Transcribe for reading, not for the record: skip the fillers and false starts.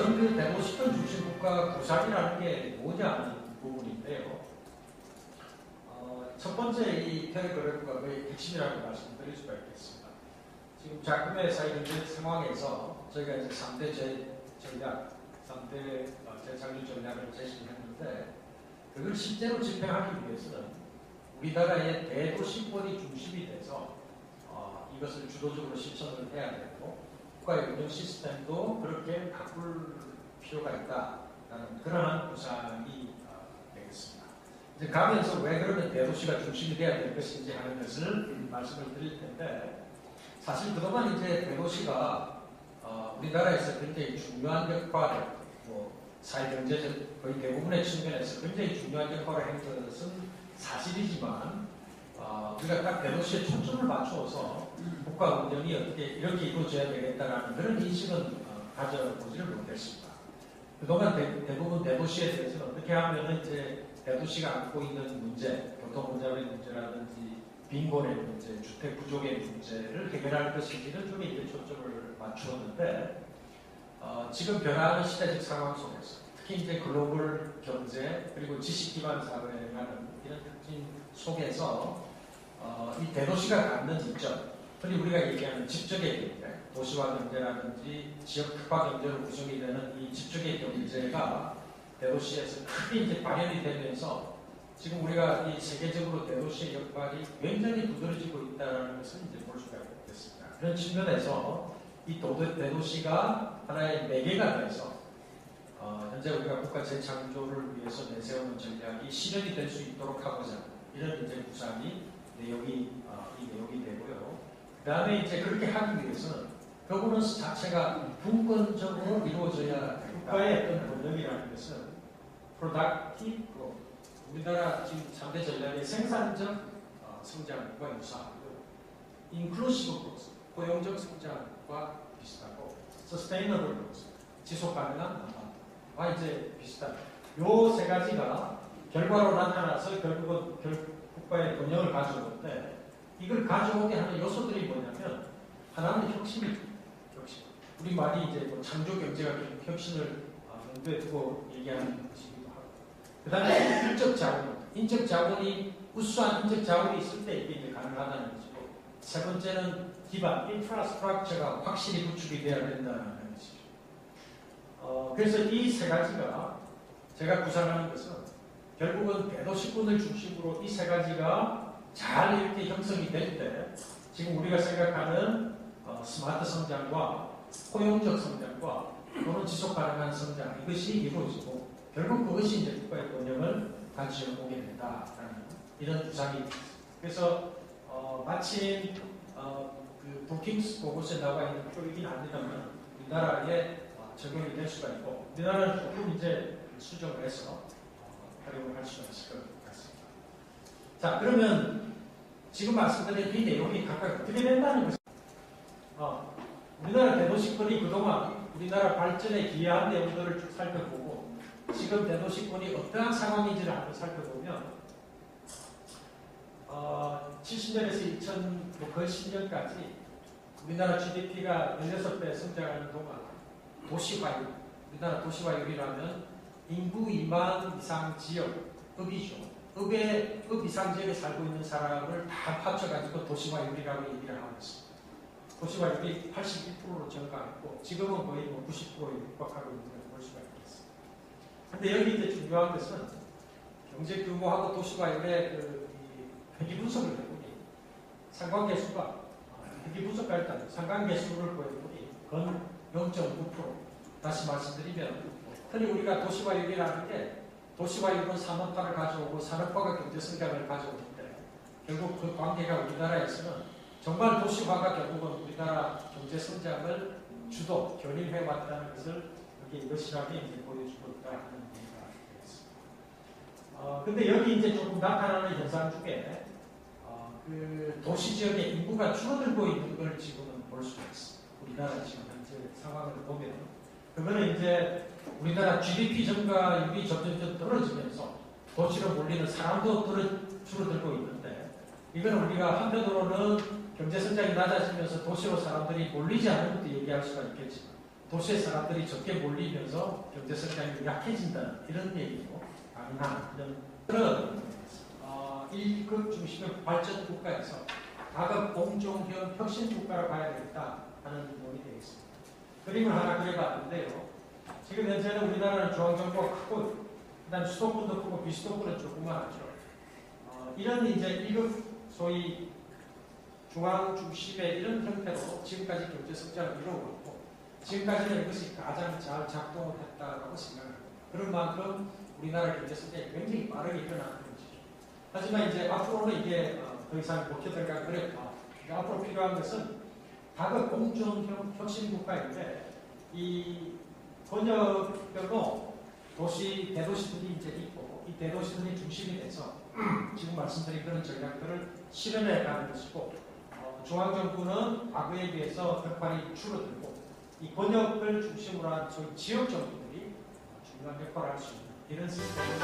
우선 그 대도시권 중심 국가 구상이라는 게 뭐냐는 부분인데요. 첫 번째 이 테레그래프가 거의 핵심이라고 말씀드릴 수가 있겠습니다. 지금 작품의 사회경제 상황에서 저희가 이제 3대 전략, 3대 재창출 전략을 제시했는데 그걸 실제로 집행하기 위해서는 우리나라의 대도시권이 중심이 돼서 이것을 주도적으로 실천을 해야 되고 국가의 운영 시스템도 그렇게 바꿀 필요가 있다라는 그러한 구상이 되겠습니다. 이제 가면서 왜 그러면 대도시가 중심이 돼야 될 것인지 하는 것을 말씀을 드릴 텐데 사실 그동안 이제 대도시가 우리나라에서 굉장히 중요한 역할을 사회경제적 거의 대부분의 측면에서 굉장히 중요한 역할을 한 것은 사실이지만 우리가 딱 대도시에 초점을 맞추어서 국가 운영이 어떻게 이렇게 이루어져야 되겠다라는 그런 인식은 가져보지를 못했습니다. 그동안 대부분 대도시에 대해서는 어떻게 하면 이제 대도시가 안고 있는 문제, 교통 혼잡의 문제라든지 빈곤의 문제, 주택 부족의 문제를 해결할 것인지를 좀 이제 초점을 맞추었는데 지금 변화하는 시대적 상황 속에서 특히 이제 글로벌 경제 그리고 지식 기반 사회라는 이런 특징 속에서 이 대도시가 갖는 이점, 흔히 우리가 얘기하는 집적의 경제, 도시화 경제라든지 지역 특화 경제로 구성이 되는 이 집적의 경제가 대도시에서 크게 이제 발현이 되면서 지금 우리가 이 세계적으로 대도시의 역할이 굉장히 두드러지고 있다는 것을 이제 볼 수가 있겠습니다. 그런 측면에서 이 대도시가 하나의 매개가 돼서 현재 우리가 국가 재창조를 위해서 내세우는 전략이 실현이 될 수 있도록 하고자 이런 이제 구상이 내용이 되고요. 그 다음에 이제 그렇게 하기 위해서는 거버넌스 자체가 분권적으로 이루어져야 됩니다. 국가의 어떤 본능이라는 것은 productive growth, 우리나라 지금 3대 전략의 생산적 성장과 유사하고 inclusive growth, 포용적 성장과 비슷하고 sustainable growth, 지속 가능한 와 이제 비슷한 요 세 가지가 결과로 나타나서 결국은 국가의 번영을 가져오는데 이걸 가져오게 하는 요소들이 뭐냐면 하나는 혁신이죠. 혁신. 우리 말이 이제 뭐 창조 경제가 혁신을 염두에 두고 얘기하는 것이기도 하고 그 다음에 인적 자본이 우수한 인적 자본이 있을 때 이게 이제 가능하다는 것이고 세 번째는 기반, 인프라스트럭처가 확실히 구축이 돼야 된다는 것이죠. 그래서 이 세 가지가 제가 구상하는 것은 결국은 대도시권을 중심으로 이 세 가지가 잘 이렇게 형성이 될 때 지금 우리가 생각하는 스마트 성장과 포용적 성장과 또는 지속 가능한 성장 이것이 이루어지고 결국 그것이 이제 국가의 번영을 가져오게 된다라는 이런 구상이 있습니다. 그래서 마침 그 브루킹스 보고서에 나와 있는 표이긴 합니다만 우리나라에 적용이 될 수가 있고 우리나라는 조금 이제 수정을 해서 활용을 할 수가 있을 것 같습니다. 자, 그러면 지금 말씀드린 이 내용이 각각 어떻게 된다는 것입니다. 우리나라 대도시권이 그동안 우리나라 발전에 기여한 내용들을 쭉 살펴보고 지금 대도시권이 어떠한 상황인지를 한번 살펴보면 70년에서 2010년까지 우리나라 GDP가 16배 성장하는 동안 도시화율, 우리나라 도시화율이라면 인구 2만 이상 지역, 읍이죠. 읍 이상 지역에 살고 있는 사람을 다 합쳐가지고 도시화율이라고 얘기를 하고 있습니다. 도시화율이 81%로 증가했고 지금은 거의 90%에 육박하고 있는 것을 볼 수가 있겠습니다. 그런데 여기 이제 중요한 것은 경제 규모하고 도시화율의 회귀 분석을 해보니 상관계수가 회귀 분석할 때 상관계수를 보여보니 건 0.9%. 다시 말씀드리면 흔히 우리가 도시화율이라는 게 도시화율은 산업화를 가져오고 산업화가 경제성장을 가져오는데 결국 그 관계가 우리나라에서는 정말 도시화가 결국은 우리나라 경제성장을 주도 견인해왔다는 것을 여기 이것이라고 이제 보여주고 있다는 얘기가 되겠습니다. 근데 여기 이제 조금 나타나는 현상 중에 그 도시 지역의 인구가 줄어들고 있는 걸 지금은 볼 수가 있습니다. 우리나라 지금 현재 상황을 보면 그거는 이제 우리나라 GDP 증가율이 점점 떨어지면서 도시로 몰리는 사람도 줄어들고 있는데 이건 우리가 한편으로는 경제 성장이 낮아지면서 도시로 사람들이 몰리지 않는 것도 얘기할 수가 있겠지만 도시의 사람들이 적게 몰리면서 경제 성장이 약해진다 이런 얘기도 가능한 그런 일급 중심의 발전 국가에서 가급 공정형 혁신 국가로 가야 되겠다 하는 논의 되겠습니다. 그림을 하나 그려봤는데요. 지금 현재는 우리나라는 중앙정부가 크고 그다음 수도권도 크고 비수도권은 조그마하죠. 이런 이제 1급 소위 중앙 중심의 이런 형태로 지금까지 경제 성장을 이루어왔고 지금까지는 이것이 가장 잘 작동을 했다고 생각합니다. 그런 만큼 우리나라 경제 성장이 굉장히 빠르게 일어나는 것이죠. 하지만 이제 앞으로는 이게 더 이상 먹혀 들어가기 어렵다. 앞으로 필요한 것은 다급 공정형 혁신 국가인데 이 번역별로 도시, 대도시들이 이제 있고 이 대도시들이 중심이 돼서 지금 말씀드린 그런 전략들을 실현해 가는 것이고 중앙정부는 과거에 비해서 벽발이 줄어들고 이 번역을 중심으로 한 소위 지역정부들이 중요한 역할을 할 수 있는 이런 시스템을